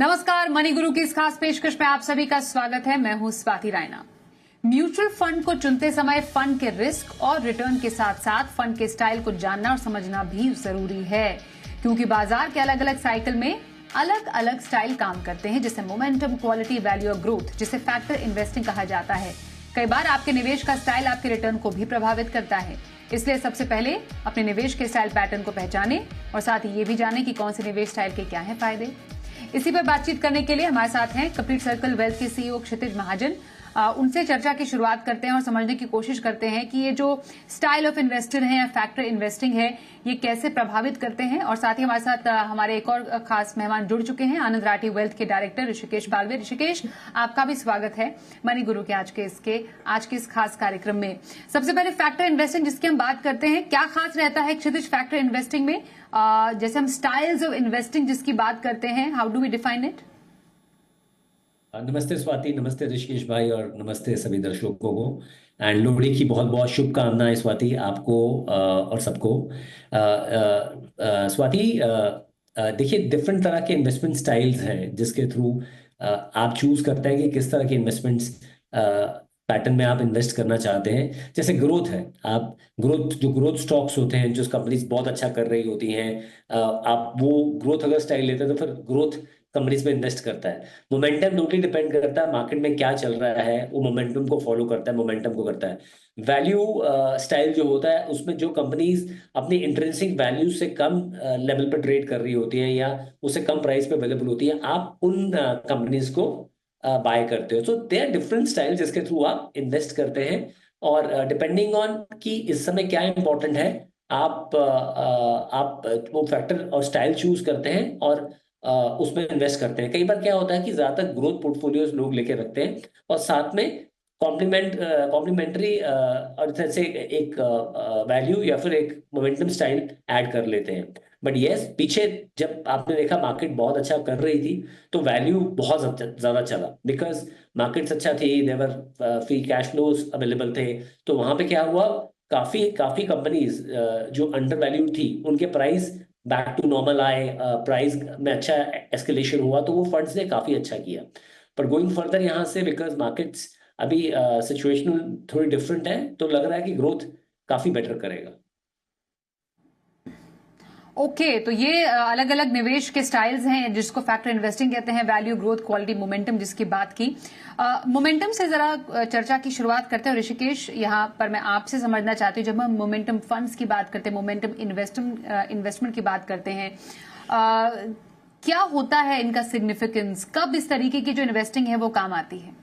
नमस्कार, मनी गुरु की इस खास पेशकश में आप सभी का स्वागत है। मैं हूं स्वाति रायना। म्यूचुअल फंड को चुनते समय फंड के रिस्क और रिटर्न के साथ साथ फंड के स्टाइल को जानना और समझना भी जरूरी है, क्योंकि बाजार के अलग अलग साइकिल में अलग अलग स्टाइल काम करते हैं, जैसे मोमेंटम, क्वालिटी, वैल्यू और ग्रोथ, जिसे फैक्टर इन्वेस्टिंग कहा जाता है। कई बार आपके निवेश का स्टाइल आपके रिटर्न को भी प्रभावित करता है, इसलिए सबसे पहले अपने निवेश के स्टाइल पैटर्न को पहचानें और साथ ही ये भी जानें कि कौन से निवेश स्टाइल के क्या है फायदे। इसी पर बातचीत करने के लिए हमारे साथ हैं कंप्लीट सर्कल वेल्थ के सीईओ क्षितिज महाजन। उनसे चर्चा की शुरुआत करते हैं और समझने की कोशिश करते हैं कि ये जो स्टाइल ऑफ इन्वेस्टर है या फैक्टर इन्वेस्टिंग है, ये कैसे प्रभावित करते हैं। और साथ ही हमारे साथ हमारे एक और खास मेहमान जुड़ चुके हैं, आनंद राठी वेल्थ के डायरेक्टर ऋषिकेश बालवे। ऋषिकेश, आपका भी स्वागत है मनी गुरु के आज के इस खास कार्यक्रम में। सबसे पहले फैक्टर इन्वेस्टिंग जिसकी हम बात करते हैं, क्या खास रहता है क्षितिज फैक्टर इन्वेस्टिंग में? जैसे हम स्टाइल्स ऑफ इन्वेस्टिंग जिसकी बात करते हैं, how do we define it? नमस्ते स्वाति, नमस्ते ऋषिकेश भाई और नमस्ते सभी दर्शकों को। एंड लोहड़ी की बहुत बहुत शुभकामनाएं स्वाति, आपको और सबको। स्वाति, देखिए, डिफरेंट तरह के इन्वेस्टमेंट स्टाइल्स हैं जिसके थ्रू आप चूज करते हैं कि किस तरह के इन्वेस्टमेंट्स पैटर्न में आप इन्वेस्ट करना चाहते हैं। जैसे ग्रोथ है, आप ग्रोथ स्टॉक्स होते हैं जो कंपनीज बहुत अच्छा कर रही होती हैं, आप वो ग्रोथ अगर स्टाइल लेते हैं तो फिर ग्रोथ कंपनीज में इन्वेस्ट करता है। मोमेंटम टोटली डिपेंड करता है मार्केट में क्या चल रहा है, वो मोमेंटम को फॉलो करता है, मोमेंटम को करता है। वैल्यू स्टाइल जो होता है उसमें जो कंपनीज अपनी इंट्रिंसिक वैल्यू से कम लेवल पर ट्रेड कर रही होती हैं या उससे कम प्राइस पे अवेलेबल होती है, आप उन कंपनीज को बाय करते हो। सो दे आर डिफरेंट स्टाइल जिसके थ्रू आप इन्वेस्ट करते हैं। और डिपेंडिंग ऑन कि इस समय क्या इंपॉर्टेंट है, आप वो फैक्टर और स्टाइल चूज करते हैं और उसमें इन्वेस्ट करते हैं। कई बार क्या होता है कि ज्यादातर ग्रोथ पोर्टफोलियोज लोग लेके रखते हैं और साथ में कॉम्प्लीमेंट्री और तरह से एक वैल्यू या फिर एक मोमेंटम स्टाइल ऐड कर लेते हैं। बट यस, पीछे जब आपने देखा मार्केट बहुत अच्छा कर रही थी तो वैल्यू बहुत ज्यादा चला, बिकॉज मार्केट्स अच्छा थी, देवर फ्री कैश फ्लोज अवेलेबल थे। तो वहां पे क्या हुआ, काफी काफी कंपनीज जो अंडर वैल्यू थी उनके प्राइस बैक टू नॉर्मल आए, प्राइस में अच्छा एस्केलेशन हुआ, तो वो फंड्स ने काफी अच्छा किया। पर गोइंग फर्दर यहाँ से, बिकॉज मार्केट्स अभी सिचुएशनल थोड़ी डिफरेंट है, तो लग रहा है कि ग्रोथ काफी बेटर करेगा। ओके, तो ये अलग अलग निवेश के स्टाइल्स हैं जिसको फैक्टर इन्वेस्टिंग कहते हैं। वैल्यू, ग्रोथ, क्वालिटी, मोमेंटम जिसकी बात की। मोमेंटम से जरा चर्चा की शुरुआत करते हैं। ऋषिकेश, यहाँ पर मैं आपसे समझना चाहती हूँ, जब हम मोमेंटम फंड्स की बात करते हैं, मोमेंटम इन्वेस्टमेंट की बात करते हैं, क्या होता है इनका सिग्निफिकेंस? कब इस तरीके की जो इन्वेस्टिंग है वो काम आती है?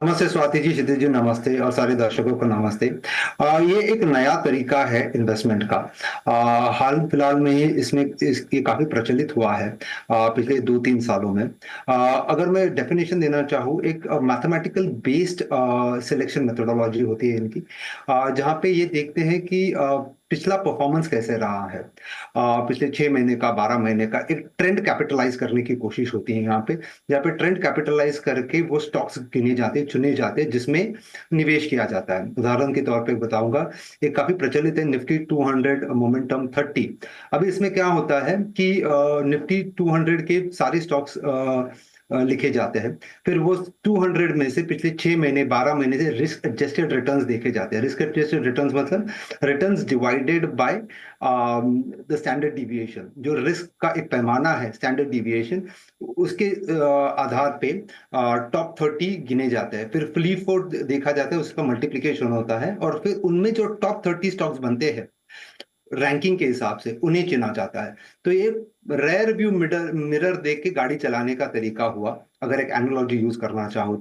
नमस्ते स्वाति जी, क्षितिज जी नमस्ते और सारे दर्शकों को नमस्ते। ये एक नया तरीका है इन्वेस्टमेंट का। हाल फिलहाल में ही ये काफी प्रचलित हुआ है पिछले 2-3 सालों में। अगर मैं डेफिनेशन देना चाहूँ, एक मैथमेटिकल बेस्ड सिलेक्शन मेथोडोलॉजी होती है इनकी, जहाँ पे ये देखते हैं कि पिछला परफॉर्मेंस कैसे रहा है। पिछले 6 महीने का, 12 महीने का एक ट्रेंड कैपिटलाइज करने की कोशिश होती है यहाँ पे ट्रेंड कैपिटलाइज करके वो स्टॉक्स चुने जाते हैं जिसमें निवेश किया जाता है। उदाहरण के तौर पे बताऊंगा, एक काफी प्रचलित है निफ्टी 200 मोमेंटम 30। अभी इसमें क्या होता है कि निफ्टी 200 के सारे स्टॉक्स लिखे जाते हैं, फिर वो 200 में से पिछले 6 महीने, 12 महीने से रिस्क एडजस्टेड रिटर्न्स देखे जाते हैं। रिस्क एडजस्टेड रिटर्न्स मतलब returns divided by the standard deviation. जो रिस्क का एक पैमाना है, स्टैंडर्ड डिविएशन, उसके आधार पे टॉप 30 गिने जाते हैं। फिर फ्ली फ्लोट देखा जाता है, उसका मल्टीप्लिकेशन होता है और फिर उनमें जो टॉप 30 स्टॉक्स बनते हैं रैंकिंग के हिसाब से, उन्हें चुना जाता है। तो ये रेयर व्यू मिरर देख के गाड़ी चलाने का तरीका हुआ, अगर एक एनालॉजी यूज करना चाहो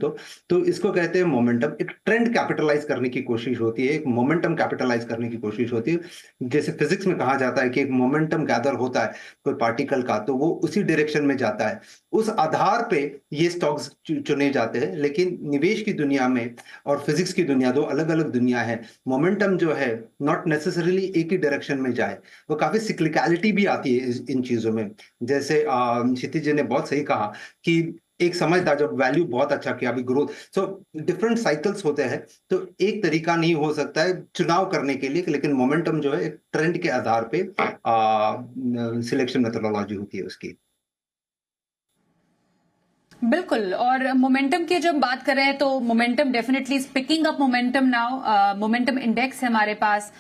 तो इसको कहते हैं मोमेंटम। एक ट्रेंड कैपिटलाइज करने की कोशिश होती है, एक मोमेंटम कैपिटलाइज करने की कोशिश होती है। जैसे फिजिक्स में कहा जाता है कि एक मोमेंटम गैदर होता है कोई पार्टिकल का, तो वो उसी डायरेक्शन में जाता है, उस आधार पे ये स्टॉक्स चुने जाते हैं। लेकिन निवेश की दुनिया में और फिजिक्स की दुनिया दो अलग अलग दुनिया है। मोमेंटम जो है नॉट नेसेसरीली एक ही डायरेक्शन में जाए, वो काफी सिक्लिकलिटी भी आती है इन चीजों में। जैसे क्षितिज जी ने बहुत सही कहा कि एक समय था जब वैल्यू बहुत अच्छा किया, अभी ग्रोथ। सो डिफरेंट साइकिल्स होते हैं, तो एक तरीका नहीं हो सकता है चुनाव करने के लिए, लेकिन मोमेंटम जो है एक ट्रेंड के आधार पे सिलेक्शन मेथोडोलॉजी होती है उसकी। बिल्कुल। और मोमेंटम की जब बात कर रहे हैं तो momentum definitely picking up momentum now. Momentum index है हमारे पास,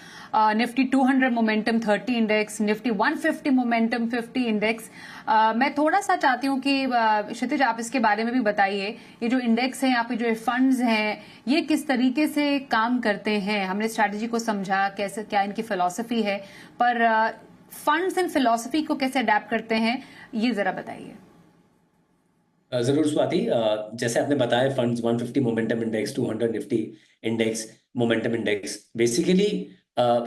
Nifty 200 momentum 30 index, Nifty 150 momentum 50 index. मैं थोड़ा सा चाहती हूँ कि क्षितिज आप इसके बारे में भी बताइए, ये जो इंडेक्स है, यहाँ पे जो फंड्स हैं, ये किस तरीके से काम करते हैं। हमने स्ट्रैटेजी को समझा, कैसे क्या इनकी फिलॉसफी है, पर फंड्स एंड फिलॉसफी को कैसे अडेप्ट करते हैं, ये जरा बताइए। जरूर स्वाति, जैसे आपने बताया funds 150 momentum index, 200 Nifty index, momentum index, basically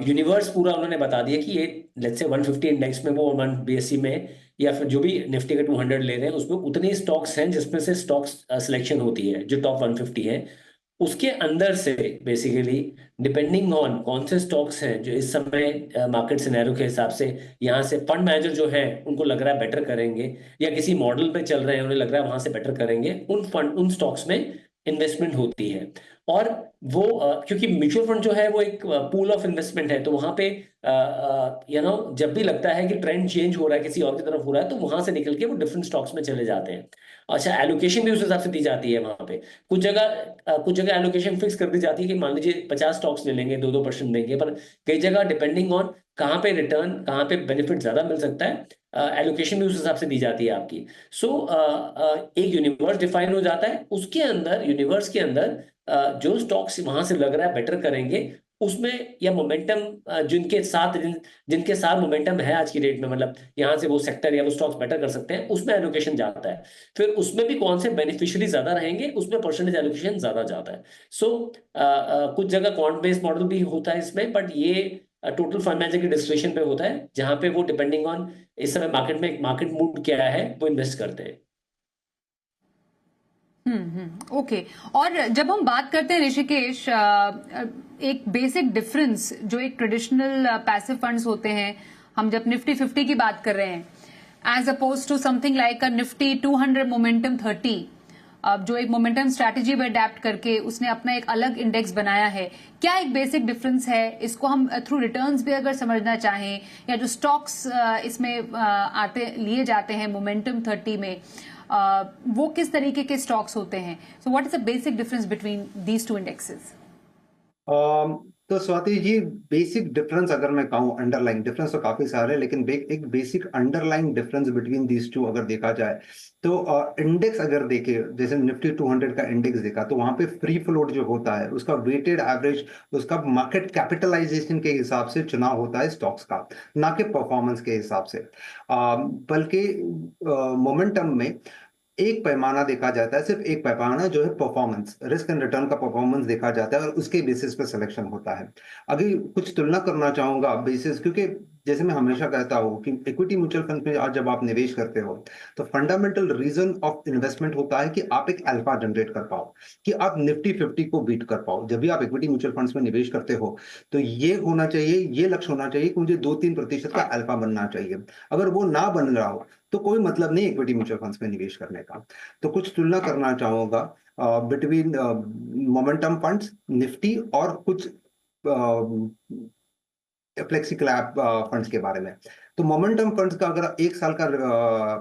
universe पूरा उन्होंने बता दिया कि ये लेट्स से 150 इंडेक्स में वो बीएसई में या फिर जो भी निफ्टी के 200 ले रहे हैं उसमें उतने स्टॉक्स हैं जिसमें से स्टॉक्स सिलेक्शन होती है जो टॉप 150 है। उसके अंदर से बेसिकली डिपेंडिंग ऑन कौन से स्टॉक्स हैं जो इस समय मार्केट सिनेरियो के हिसाब से यहाँ से फंड मैनेजर जो है उनको लग रहा है बेटर करेंगे, या किसी मॉडल पे चल रहे हैं उन्हें लग रहा है वहां से बेटर करेंगे, उन स्टॉक्स में इन्वेस्टमेंट होती है। और वो क्योंकि म्यूचुअल फंड जो है वो एक पूल ऑफ इन्वेस्टमेंट है, तो वहां पे जब भी लगता है कि ट्रेंड चेंज हो रहा है किसी और की तरफ हो रहा है तो वहां से निकल के वो डिफरेंट स्टॉक्स में चले जाते हैं। अच्छा, एलोकेशन भी उस हिसाब से दी जाती है वहां पे। कुछ जगह एलोकेशन फिक्स कर दी जाती है कि मान लीजिए 50 स्टॉक्स ले लेंगे, 2-2% देंगे, पर कई जगह डिपेंडिंग ऑन कहाँ पे रिटर्न, कहाँ पे बेनिफिट ज्यादा मिल सकता है, एलोकेशन भी उस हिसाब से दी जाती है आपकी। सो एक यूनिवर्स डिफाइन हो जाता है, उसके अंदर यूनिवर्स के अंदर जो स्टॉक्स वहां से लग रहा है बेटर करेंगे उसमें, या मोमेंटम जिनके साथ मोमेंटम है आज की डेट में, मतलब यहाँ से वो सेक्टर या वो स्टॉक्स बेटर कर सकते हैं, उसमें एलोकेशन जाता है। फिर उसमें भी कौन से बेनिफिशियरी ज्यादा रहेंगे उसमें परसेंटेज एलोकेशन ज्यादा जाता है। सो कुछ जगह क्वांट बेस्ड मॉडल भी होता है इसमें, बट ये टोटल फंड मैनेजर के डिस्क्रिप्शन पे होता है जहां पे वो डिपेंडिंग ऑन इस समय मार्केट मूड क्या है वो इन्वेस्ट करते हैं। ओके। और जब हम बात करते हैं ऋषिकेश, एक बेसिक डिफरेंस जो एक ट्रेडिशनल पैसिव फंड्स होते हैं, हम जब निफ्टी 50 की बात कर रहे हैं as opposed to something like a Nifty 200 momentum 30, अब जो एक मोमेंटम स्ट्रैटेजी में अडेप्ट करके उसने अपना एक अलग इंडेक्स बनाया है, क्या एक बेसिक डिफरेंस है? इसको हम थ्रू रिटर्न्स भी अगर समझना चाहें, या जो स्टॉक्स इसमें लिए जाते हैं मोमेंटम 30 में, वो किस तरीके के स्टॉक्स होते हैं? So what is the basic difference between these two indexes? तो स्वाति जी, बेसिक डिफरेंस अगर मैं कहूँ, अंडरलाइन डिफरेंस तो काफी सारे, लेकिन एक basic underline difference between these two अगर देखा जाए तो इंडेक्स अगर देखे, जैसे निफ्टी 200 का इंडेक्स देखा तो वहां पे फ्री फ्लोट जो होता है उसका वेटेड एवरेज, उसका मार्केट कैपिटलाइजेशन के हिसाब से चुनाव होता है स्टॉक्स का, ना कि परफॉर्मेंस के हिसाब से। बल्कि मोमेंटम में एक पैमाना देखा जाता है, सिर्फ एक पैमाना जो है परफॉर्मेंस, रिस्क एंड रिटर्न का परफॉर्मेंस देखा जाता है और उसके बेसिस पे सिलेक्शन होता है। अगर कुछ तुलना करना चाहूंगा बेसिस, क्योंकि जैसे मैं हमेशा कहता हूँ कि इक्विटी म्यूचुअल फंड में आज जब आप निवेश करते हो तो फंडामेंटल रीजन ऑफ इन्वेस्टमेंट होता है कि आप एक अल्फा जनरेट कर पाओ, कि आप निफ्टी 50 को बीट कर पाओ। जब भी आप इक्विटी म्यूचुअल फंड्स में निवेश करते हो तो ये होना चाहिए, ये लक्ष्य होना चाहिए कि मुझे 2-3% का अल्फा बनना चाहिए। अगर वो ना बन रहा हो तो कोई मतलब नहीं इक्विटी म्यूचुअल फंड्स में निवेश करने का। तो कुछ तुलना करना चाहूंगा बिटवीन मोमेंटम फंड्स, निफ्टी और कुछ फ्लेक्सी कैप फंड्स के बारे में। तो मोमेंटम फंड्स का अगर एक साल का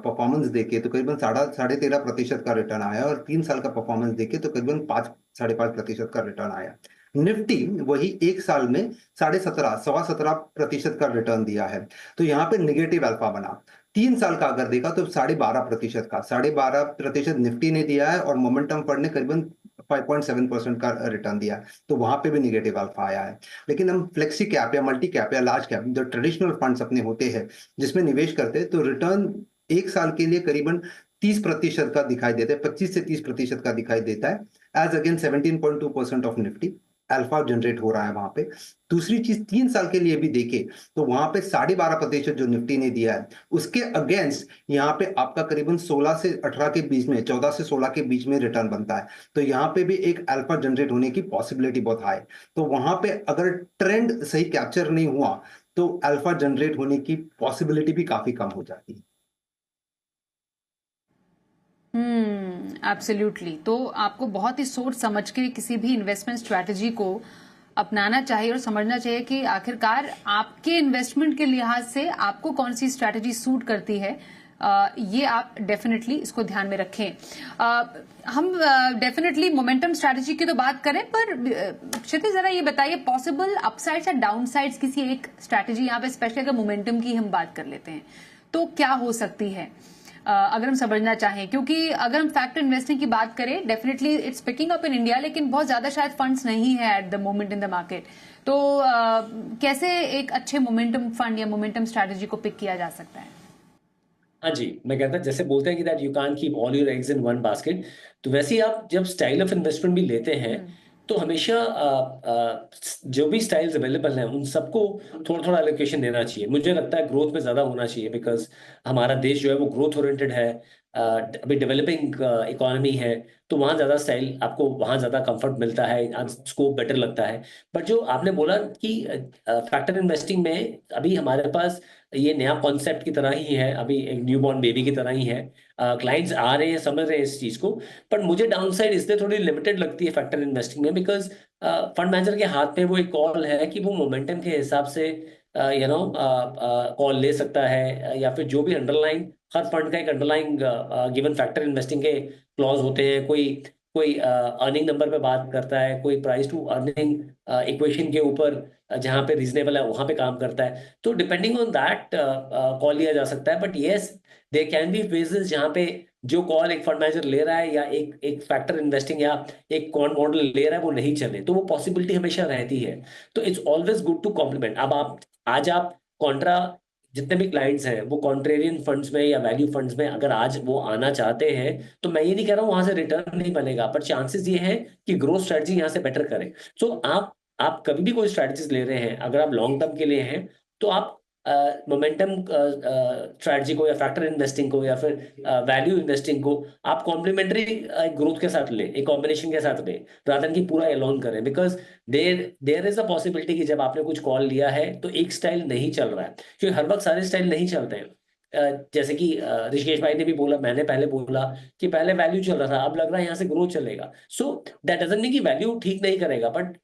परफॉर्मेंस देखे तो करीबन 13.5% का रिटर्न आया, और 3 साल का परफॉर्मेंस देखे तो करीबन 5-5.5% का रिटर्न आया। निफ्टी वही एक साल में 17.5-17% का रिटर्न दिया है, तो यहाँ पे निगेटिव अल्फा बना। 3 साल का अगर देखा तो 12.5% का, 12.5% निफ्टी ने दिया है और मोमेंटम फंड ने करीबन 5.7% का रिटर्न दिया है, तो वहां पे भी निगेटिव अल्फा आया है। लेकिन हम फ्लेक्सी कैप या मल्टी कैप या लार्ज कैप, जो ट्रेडिशनल फंड्स अपने होते हैं जिसमें निवेश करते हैं, तो रिटर्न एक साल के लिए करीबन 30% का दिखाई देता है, 25 से 30% का दिखाई देता है, as again 17.2% of Nifty alpha generate हो रहा है वहां पे। दूसरी चीज 3 साल के लिए भी देखे तो वहां पे 12.5% जो निफ्टी ने दिया है उसके अगेंस्ट यहाँ पे आपका करीबन 16 से 18 के बीच में, 14 से 16 के बीच में रिटर्न बनता है। तो यहाँ पे भी एक अल्फा जनरेट होने की पॉसिबिलिटी बहुत हाई। तो वहां पे अगर ट्रेंड सही कैप्चर नहीं हुआ तो अल्फा जनरेट होने की पॉसिबिलिटी भी काफी कम हो जाती है। एब्सोल्युटली। तो आपको बहुत ही सोच समझ के किसी भी इन्वेस्टमेंट स्ट्रैटेजी को अपनाना चाहिए और समझना चाहिए कि आखिरकार आपके इन्वेस्टमेंट के लिहाज से आपको कौन सी स्ट्रैटेजी सूट करती है, ये आप डेफिनेटली इसको ध्यान में रखें। हम डेफिनेटली मोमेंटम स्ट्रैटेजी की तो बात करें, पर क्षितिज जरा ये बताइए पॉसिबल अपसाइड्स या डाउनसाइड्स किसी एक स्ट्रैटेजी, यहाँ पे स्पेशली अगर मोमेंटम की हम बात कर लेते हैं तो क्या हो सकती है अगर हम समझना चाहें, क्योंकि अगर हम फैक्टर इन्वेस्टिंग की बात करें definitely it's picking up in India, लेकिन बहुत ज्यादा शायद फंड्स नहीं है at the moment in the market. तो कैसे एक अच्छे मोमेंटम फंड या मोमेंटम स्ट्रैटेजी को पिक किया जा सकता है? हाँ जी, मैं कहता जैसे बोलते हैं कि that you can't keep all your eggs in one basket, तो वैसे ही आप जब स्टाइल ऑफ इन्वेस्टमेंट भी लेते हैं तो हमेशा जो भी स्टाइल्स अवेलेबल हैं उन सबको थोड़ा थोड़ा एलोकेशन देना चाहिए। मुझे लगता है ग्रोथ में ज्यादा होना चाहिए, बिकॉज हमारा देश जो है वो ग्रोथ ओरिएंटेड है, अभी डेवलपिंग इकोनॉमी है, तो वहाँ ज्यादा स्टाइल आपको वहाँ ज्यादा कंफर्ट मिलता है, स्कोप बेटर लगता है। बट जो आपने बोला कि फैक्टर इन्वेस्टिंग में अभी हमारे पास ये नया कॉन्सेप्ट की तरह ही है, अभी एक न्यू बॉर्न बेबी की तरह ही है। क्लाइंट्स आ रहे हैं, समझ रहे हैं इस चीज को, पर मुझे डाउनसाइड इसलिए थोड़ी लिमिटेड लगती है फैक्टर इन्वेस्टिंग में, बिकॉज फंड मैनेजर के हाथ में वो एक कॉल है कि वो मोमेंटम के हिसाब से कॉल ले सकता है, या फिर जो भी अंडरलाइन, हर फंड का एक अंडरलाइन गिवन फैक्टर इन्वेस्टिंग के क्लॉज होते हैं। कोई कोई अर्निंग नंबर पे बात करता है, कोई प्राइस टू अर्निंग इक्वेशन के ऊपर जहाँ पे रीजनेबल है वहां पे काम करता है। तो डिपेंडिंग ऑन दैट कॉल लिया जा सकता है। But yes, there can be phases जहाँ पे जो कॉल एक फंड मैनेजर ले रहा है या एक एक फैक्टर इन्वेस्टिंग या एक कॉन मॉडल ले रहा है वो नहीं चले, तो वो पॉसिबिलिटी हमेशा रहती है। तो it's always good to complement. अब आप आज आप कॉन्ट्रा, जितने भी क्लाइंट्स हैं वो कॉन्ट्रेरियन फंड्स में या वैल्यू फंड्स में अगर आज वो आना चाहते हैं, तो मैं ये नहीं कह रहा हूँ वहां से रिटर्न नहीं बनेगा, पर चांसेस ये है कि ग्रोथ स्ट्रेटजी यहाँ से बेटर करें। सो आप कभी भी कोई स्ट्रेटजीज ले रहे हैं, अगर आप लॉन्ग टर्म के लिए हैं, तो आप मोमेंटम स्ट्रेटजी को या फैक्टर इन्वेस्टिंग को या फिर वैल्यू इन्वेस्टिंग को आप कॉम्प्लीमेंटरी ग्रोथ के साथ लें, एक कॉम्बिनेशन के साथ लें, रादर देन कि पूरा एलोन करें। Because there is a possibility कि जब आपने कुछ कॉल लिया है तो एक स्टाइल नहीं चल रहा है, क्योंकि हर वक्त सारे स्टाइल नहीं चलते हैं। जैसे कि ऋषिकेश भाई ने भी बोला, मैंने पहले बोला कि पहले वैल्यू चल रहा था, अब लग रहा है यहाँ से ग्रोथ चलेगा। सो दैट डजंट मीन कि वैल्यू ठीक नहीं करेगा, बट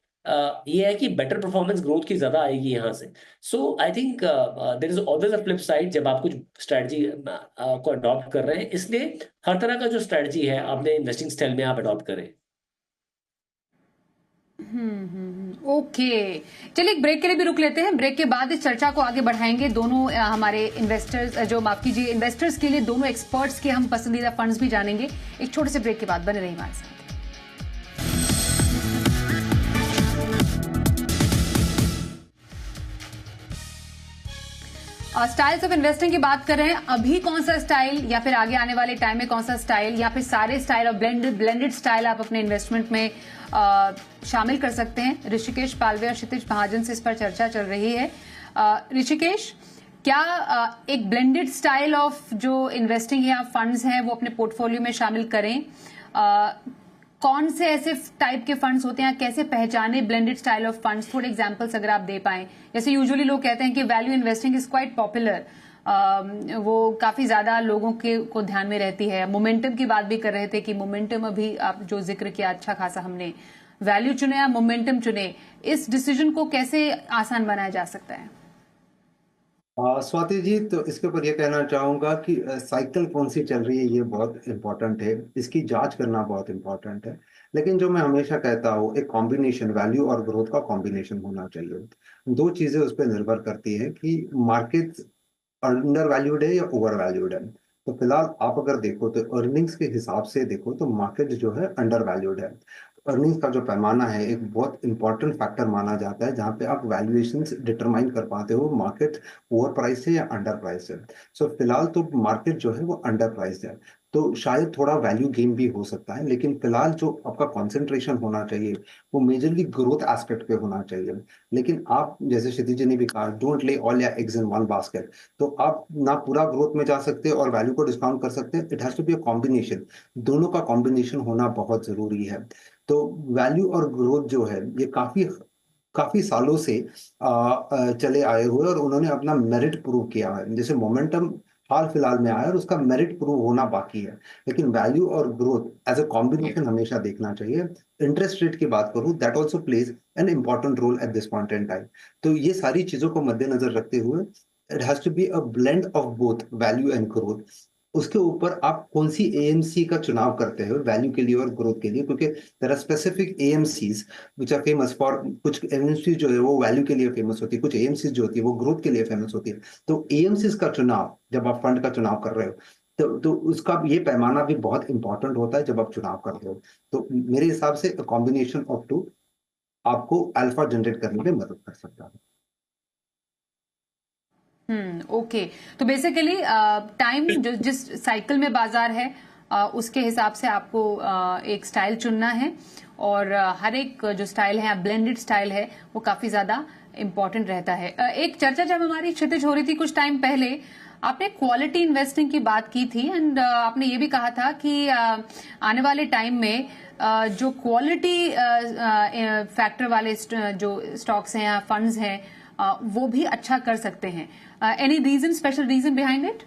ये है कि बेटर परफॉर्मेंस ग्रोथ की ज्यादा आएगी यहाँ से। So I think there is always a flip side जब आप कुछ स्ट्रेटजी को अडॉप्ट कर रहे हैं, इसलिए हर तरह का जो स्ट्रेटजी है अपने इन्वेस्टिंग स्टाइल में आप अडॉप्ट करें। ओके, चलिए एक ब्रेक के लिए भी रुक लेते हैं। ब्रेक के बाद इस चर्चा को आगे बढ़ाएंगे। दोनों हमारे इन्वेस्टर्स, जो माफ कीजिए इन्वेस्टर्स के लिए दोनों एक्सपर्ट्स के हम पसंदीदा फंड्स भी जानेंगे। एक छोटे से ब्रेक के बाद बने रहिए हमारे साथ। स्टाइल्स ऑफ इन्वेस्टिंग की बात कर रहे हैं। अभी कौन सा स्टाइल या फिर आगे आने वाले टाइम में कौन सा स्टाइल या फिर सारे स्टाइल और ब्लेंडेड स्टाइल आप अपने इन्वेस्टमेंट में शामिल कर सकते हैं। ऋषिकेश पालवे और क्षितिज महाजन से इस पर चर्चा चल रही है। ऋषिकेश, क्या एक ब्लेंडेड स्टाइल ऑफ जो इन्वेस्टिंग या फंड्स हैं वो अपने पोर्टफोलियो में शामिल करें? कौन से ऐसे टाइप के फंड्स होते हैं, कैसे पहचाने ब्लेंडेड स्टाइल ऑफ फंड्स? थोड़े एग्जांपल्स अगर आप दे पाएं। जैसे यूजुअली लोग कहते हैं कि value investing is quite popular, वो काफी ज्यादा लोगों के को ध्यान में रहती है। मोमेंटम की बात भी कर रहे थे कि मोमेंटम, अभी आप जो जिक्र किया अच्छा खासा, हमने वैल्यू चुने या मोमेंटम चुने, इस डिसीजन को कैसे आसान बनाया जा सकता है? स्वाति जी, तो इसके ऊपर ये कहना चाहूंगा कि साइकिल कौन सी चल रही है ये बहुत इंपॉर्टेंट है, इसकी जांच करना बहुत इंपॉर्टेंट है। लेकिन जो मैं हमेशा कहता हूँ, एक कॉम्बिनेशन, वैल्यू और ग्रोथ का कॉम्बिनेशन होना चाहिए। दो चीजें उस पर निर्भर करती है कि मार्केट अंडर वैल्यूड है या ओवर वैल्यूड है। तो फिलहाल आप अगर देखो तो अर्निंग्स के हिसाब से देखो तो मार्केट जो है अंडर वैल्यूड है। अर्निंग्स का जो पैमाना है एक बहुत इंपॉर्टेंट फैक्टर माना जाता है, जहाँ पे आप वैल्यूएशंस डिटरमाइन कर पाते हो मार्केट ओवर प्राइस है या अंडर प्राइस है। सो फिलहाल तो मार्केट जो है वो अंडर प्राइस है, तो शायद थोड़ा वैल्यू गेन भी हो सकता है। लेकिन फिलहाल जो आपका कॉन्सेंट्रेशन होना चाहिए वो मेजरली ग्रोथ एस्पेक्ट पे होना चाहिए। लेकिन आप, जैसे क्षितिज जी ने भी कहा, डोंट ले all your eggs in one basket. तो आप ना पूरा ग्रोथ में जा सकते और वैल्यू को डिस्काउंट कर सकते हैं। It has to be a combination, दोनों का कॉम्बिनेशन होना बहुत जरूरी है। तो वैल्यू और ग्रोथ जो है ये काफी काफी सालों से चले आए हुए और उन्होंने अपना मेरिट प्रूव किया है। जैसे मोमेंटम हाल फिलहाल में आया और उसका मेरिट प्रूव होना बाकी है, लेकिन वैल्यू और ग्रोथ एज अ कॉम्बिनेशन हमेशा देखना चाहिए। इंटरेस्ट रेट की बात करूं, that also plays an important role at this point in time. तो ये सारी चीजों को मद्देनजर रखते हुए it has to be a blend of both value and growth. उसके ऊपर आप कौन सी एएमसी का चुनाव करते हो वैल्यू के लिए और ग्रोथ के लिए, क्योंकि there are specific AMCs which are famous for, कुछ एएमसी जो है वो वैल्यू के लिए फेमस होती है, कुछ एएमसी जो होती है वो ग्रोथ के लिए फेमस होती है। तो एएमसीज का चुनाव जब आप फंड का चुनाव कर रहे हो तो उसका ये पैमाना भी बहुत इंपॉर्टेंट होता है जब आप चुनाव कर रहे हो। तो मेरे हिसाब से कॉम्बिनेशन ऑफ टू आपको अल्फा जनरेट करने में मदद कर सकता है। ओके। तो बेसिकली टाइम जो जिस साइकिल में बाजार है उसके हिसाब से आपको एक स्टाइल चुनना है, और हर एक जो स्टाइल है, ब्लेंडेड स्टाइल है, वो काफी ज्यादा इम्पोर्टेंट रहता है। एक चर्चा जब हमारी क्षितिज हो रही थी कुछ टाइम पहले, आपने क्वालिटी इन्वेस्टिंग की बात की थी, एंड आपने ये भी कहा था कि आने वाले टाइम में जो क्वालिटी फैक्टर वाले जो स्टॉक्स हैं या फंड्स हैं वो भी अच्छा कर सकते हैं। Any reason, special reason behind it?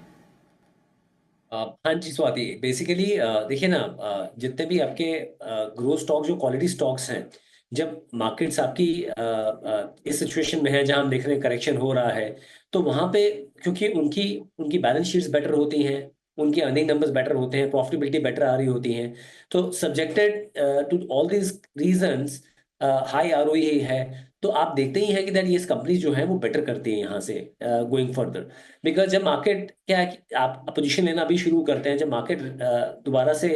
हाँ जी स्वाति, बेसिकली देखिए ना, जितने भी आपके ग्रोथ स्टॉक जो क्वालिटी स्टॉक्स हैं, जब मार्केट्स आपकी इस सिचुएशन में है जहां हम देख रहे हैं करेक्शन हो रहा है, तो वहां पे क्योंकि उनकी उनकी बैलेंस शीट्स बेटर होती हैं, उनके अर्निंग नंबर्स बेटर होते हैं, प्रॉफिटेबिलिटी बेटर आ रही होती हैं, तो subjected to all these reasons, high ROE है, तो आप देखते ही हैं कि दैट ये कंपनी जो है वो बेटर करती है यहाँ से गोइंग फर्दर। बिकॉज जब मार्केट क्या है कि आप पोजीशन लेना भी शुरू करते हैं, जब मार्केट दोबारा से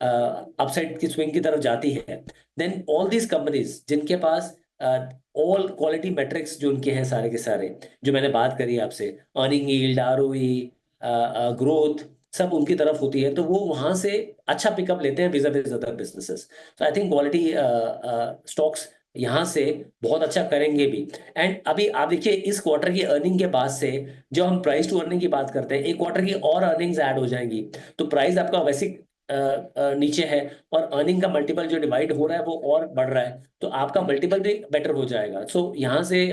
अपसाइड की स्विंग की तरफ जाती है, देन ऑल दीज कंपनीज जिनके पास ऑल क्वालिटी मेट्रिक्स जो उनके हैं सारे के सारे, जो मैंने बात करी आपसे, अर्निंग यील्ड, आरओई, ग्रोथ, सब उनकी तरफ होती है, तो वो वहां से अच्छा पिकअप लेते हैं विज अदर बिजनेसेस। तो आई थिंक क्वालिटी स्टॉक्स यहाँ से बहुत अच्छा करेंगे भी। एंड अभी आप देखिए इस क्वार्टर की अर्निंग के बाद से जब हम प्राइस टू अर्निंग की बात करते हैं, एक क्वार्टर की और अर्निंग्स ऐड हो जाएंगी, तो प्राइस आपका वैसे नीचे है और अर्निंग का मल्टीपल जो डिवाइड हो रहा है वो और बढ़ रहा है, तो आपका मल्टीपल भी बेटर हो जाएगा। सो यहाँ से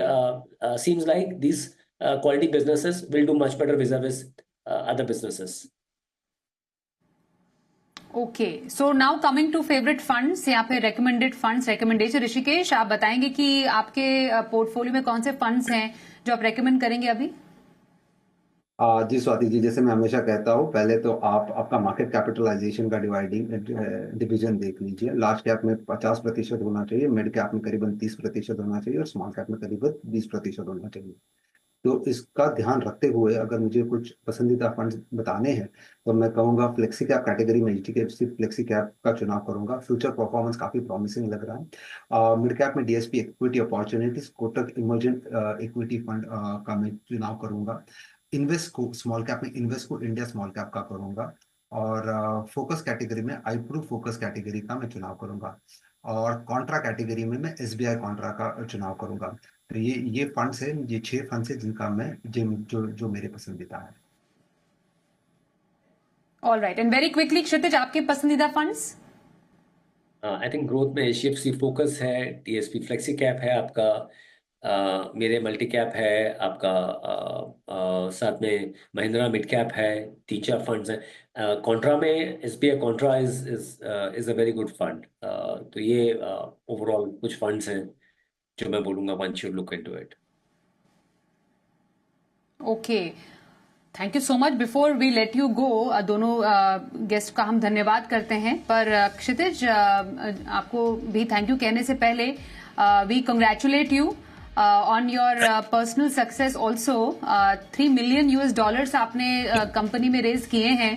seems like this quality businesses will do much better with other businesses. Okay, so now coming to favourite funds या फिर रेकमेंडेड फंड्स, रिकमेंडेशन। ऋषिकेश, आप बताएंगे कि आपके पोर्टफोलियो में कौन से फंड्स हैं जो आप रेकमेंड करेंगे अभी? जी स्वाति जी, जैसे मैं हमेशा कहता हूँ, पहले तो आप आपका मार्केट कैपिटलाइजेशन का डिवीजन देख लीजिए। लार्ज कैप में 50% होना चाहिए, मिड कैप में करीबन 30% होना चाहिए और स्मॉल कैप में करीबन 20% होना चाहिए। तो इसका ध्यान रखते हुए अगर मुझे कुछ पसंदीदा फंड्स बताने हैं तो मैं कहूँगा फ्लेक्सी कैप कैटेगरी में एचडीएफसी फ्लेक्सी कैप का चुनाव करूंगा। फ्यूचर परफॉर्मेंस काफी प्रॉमिसिंग लग रहा है। मिड कैप में DSP equity opportunities Kotak emerging equity fund का मैं चुनाव करूंगा। इन्वेस्ट को स्मॉल कैप में इन्वेस्ट को इंडिया स्मॉल कैप का करूंगा। और फोकस कैटेगरी में आईप्रू फोकस कैटेगरी का मैं चुनाव करूंगा। और कॉन्ट्रा कैटेगरी में मैं एसबीआई कॉन्ट्रा का चुनाव करूंगा। तो ये फंड्स है, ये 6 फंड्स है जिनका मैं जिन जो जो मेरे पसंदीदा है। All right, and very quickly Kshitij, आपके पसंदीदा फंड्स? आई थिंक ग्रोथ में एचडीएफसी फोकस है, टीएसपी फ्लेक्सी कैप है आपका, मेरे मल्टी कैप है आपका, साथ में महिंद्रा मिड कैप है, तीन चार फंड्स हैं। कॉन्ट्रा में SBI contra is a very good fund. तो ये ओवरऑल कुछ फंड्स हैं जो मैं बोलूंगा one should look into it. Okay, thank you so much. Before we let you go, दोनों गेस्ट का हम धन्यवाद करते हैं, पर क्षितिज आपको भी थैंक यू कहने से पहले we congratulate you on your personal success also. $3 million आपने कंपनी में रेज किए हैं।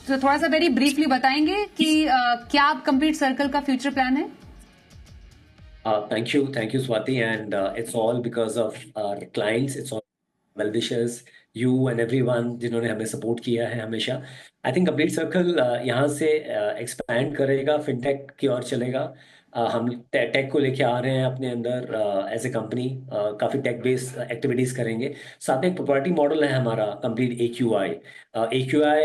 तो थोड़ा सा वेरी ब्रीफली बताएंगे कि क्या आप कंप्लीट सर्कल का फ्यूचर प्लान है? Thank you, Swati, and it's all because of our clients. It's all well wishers, you and everyone जिन्होंने हमें सपोर्ट किया है हमेशा। आई थिंक कंप्लीट सर्कल यहाँ से एक्सपैंड करेगा, फिनटेक की ओर चलेगा। हम टेक को लेके आ रहे हैं अपने अंदर एज ए कंपनी, काफ़ी टेक बेस्ड एक्टिविटीज़ करेंगे। साथ में एक प्रोप्राइटरी मॉडल है हमारा कंप्लीट AQI। AQI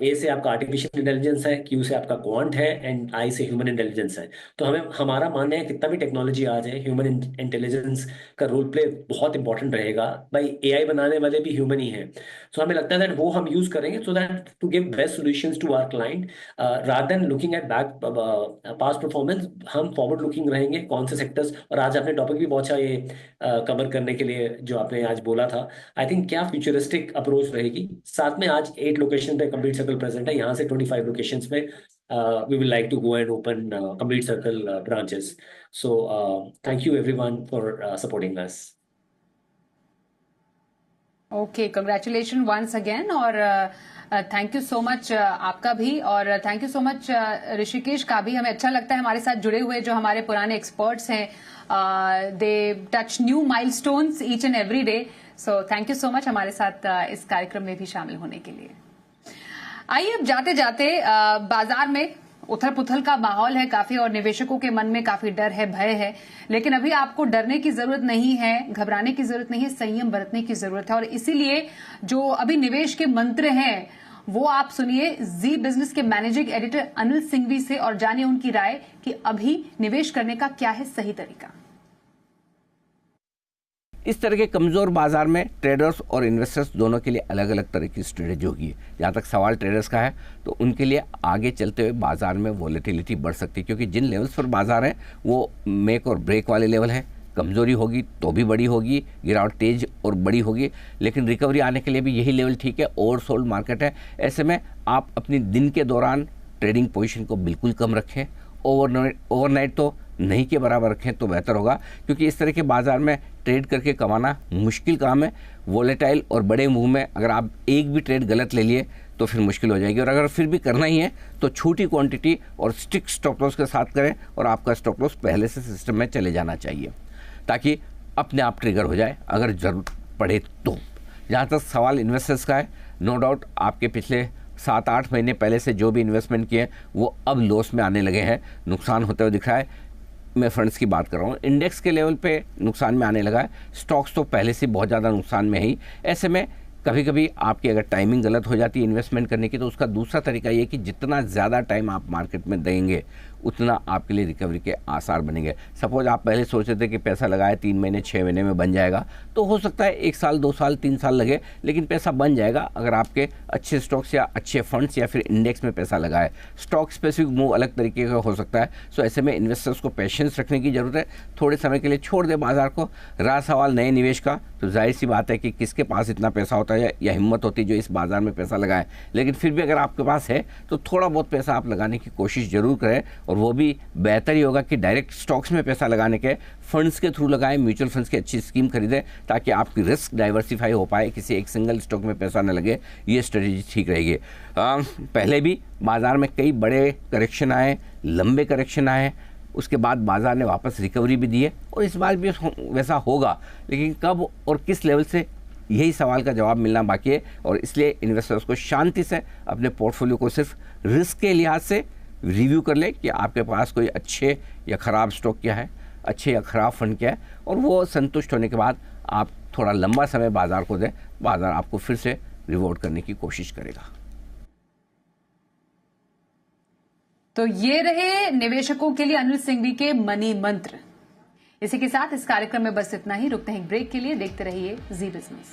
ए से आपका आर्टिफिशियल इंटेलिजेंस है, Q से आपका क्वांट है, एंड I से ह्यूमन इंटेलिजेंस है। तो हमें हमारा मानना है कितना भी टेक्नोलॉजी आ जाए, ह्यूमन इंटेलिजेंस का रोल प्ले बहुत इंपॉर्टेंट रहेगा। भाई AI बनाने वाले भी ह्यूमन ही हैं, सो हमें लगता है दैट वो हम यूज करेंगे so that to give best solutions to our client, rather than looking at back past performance. हम फॉरवर्ड लुकिंग रहेंगे, कौन से सेक्टर्स, और आज आपने टॉपिक भी बहुत अच्छा ये कवर करने के लिए जो आपने आज बोला था, आई थिंक क्या फ्यूचरिस्टिक अप्रोच रहेगी। साथ में आज 8 लोकेशन पे कंप्लीट सर्कल प्रेजेंट है, यहाँ से 25 लोकेशंस पे we will like to go and open complete circle branches. So thank you everyone for supporting us. Okay, congratulation once again, और थैंक यू सो मच आपका भी, और thank you so much Rishikesh का भी। हमें अच्छा लगता है हमारे साथ जुड़े हुए जो हमारे पुराने एक्सपर्ट्स हैं, they touch new milestones each and every day. So thank you so much हमारे साथ इस कार्यक्रम में भी शामिल होने के लिए। आइए अब जाते जाते बाजार में उथल पुथल का माहौल है काफी, और निवेशकों के मन में काफी डर है, भय है, लेकिन अभी आपको डरने की जरूरत नहीं है, घबराने की जरूरत नहीं है, संयम बरतने की जरूरत है। और इसीलिए जो अभी निवेश के मंत्र हैं वो आप सुनिए जी बिजनेस के मैनेजिंग एडिटर अनिल सिंघवी से, और जानिए उनकी राय कि अभी निवेश करने का क्या है सही तरीका। इस तरह के कमज़ोर बाजार में ट्रेडर्स और इन्वेस्टर्स दोनों के लिए अलग अलग तरह की स्ट्रेटेजी होगी। जहाँ तक सवाल ट्रेडर्स का है तो उनके लिए आगे चलते हुए बाजार में वॉलेटिलिटी बढ़ सकती है, क्योंकि जिन लेवल्स पर बाजार हैं वो मेक और ब्रेक वाले लेवल हैं। कमज़ोरी होगी तो भी बड़ी होगी, गिरावट तेज और बड़ी होगी, लेकिन रिकवरी आने के लिए भी यही लेवल ठीक है। ओवरसोल्ड मार्केट है, ऐसे में आप अपनी दिन के दौरान ट्रेडिंग पोजीशन को बिल्कुल कम रखें, ओवरनाइट तो नहीं के बराबर रखें तो बेहतर होगा, क्योंकि इस तरह के बाजार में ट्रेड करके कमाना मुश्किल काम है। वोलेटाइल और बड़े मूव में अगर आप एक भी ट्रेड गलत ले लिए तो फिर मुश्किल हो जाएगी, और अगर फिर भी करना ही है तो छोटी क्वांटिटी और स्ट्रिक्ट स्टॉप लॉस के साथ करें, और आपका स्टॉप लॉस पहले से सिस्टम में चले जाना चाहिए ताकि अपने आप ट्रिगर हो जाए अगर ज़रूरत पड़े तो। जहाँ तक सवाल इन्वेस्टर्स का है, नो डाउट आपके पिछले 7-8 महीने पहले से जो भी इन्वेस्टमेंट किए वो अब लॉस में आने लगे हैं, नुकसान होते हुए दिख रहा है। मैं फंड्स की बात कर रहा हूँ, इंडेक्स के लेवल पे नुकसान में आने लगा है, स्टॉक्स तो पहले से बहुत ज़्यादा नुकसान में है ही। ऐसे में कभी कभी आपकी अगर टाइमिंग गलत हो जाती है इन्वेस्टमेंट करने की, तो उसका दूसरा तरीका ये कि जितना ज़्यादा टाइम आप मार्केट में देंगे उतना आपके लिए रिकवरी के आसार बनेंगे। सपोज आप पहले सोच रहे थे कि पैसा लगाए 3 महीने 6 महीने में बन जाएगा, तो हो सकता है 1 साल 2 साल 3 साल लगे, लेकिन पैसा बन जाएगा अगर आपके अच्छे स्टॉक्स या अच्छे फंड्स या फिर इंडेक्स में पैसा लगाए। स्टॉक स्पेसिफिक मूव अलग तरीके का हो सकता है। सो ऐसे में इन्वेस्टर्स को पेशेंस रखने की ज़रूरत है, थोड़े समय के लिए छोड़ दे बाजार को। रहा सवाल नए निवेश का, तो जाहिर सी बात है कि किसके पास इतना पैसा होता है या हिम्मत होती है जो इस बाजार में पैसा लगाए, लेकिन फिर भी अगर आपके पास है तो थोड़ा बहुत पैसा आप लगाने की कोशिश जरूर करें, और वो भी बेहतर ही होगा कि डायरेक्ट स्टॉक्स में पैसा लगाने के फंड्स के थ्रू लगाएं, म्यूचुअल फंड्स की अच्छी स्कीम खरीदें ताकि आपकी रिस्क डाइवर्सिफाई हो पाए, किसी एक सिंगल स्टॉक में पैसा न लगे। ये स्ट्रेटेजी ठीक रहेगी। पहले भी बाजार में कई बड़े करेक्शन आए, लंबे करेक्शन आए, उसके बाद बाजार ने वापस रिकवरी भी दी है, और इस बार भी वैसा होगा, लेकिन कब और किस लेवल से यही सवाल का जवाब मिलना बाकी है। और इसलिए इन्वेस्टर्स को शांति से अपने पोर्टफोलियो को सिर्फ रिस्क के लिहाज से रिव्यू कर ले कि आपके पास कोई अच्छे या ख़राब स्टॉक क्या है, अच्छे या ख़राब फंड क्या है, और वो संतुष्ट होने के बाद आप थोड़ा लंबा समय बाजार को दें, बाजार आपको फिर से रिवॉर्ड करने की कोशिश करेगा। तो ये रहे निवेशकों के लिए अनिल सिंघवी के मनी मंत्र। इसी के साथ इस कार्यक्रम में बस इतना ही। रुकते हैं एक ब्रेक के लिए, देखते रहिए जी बिजनेस।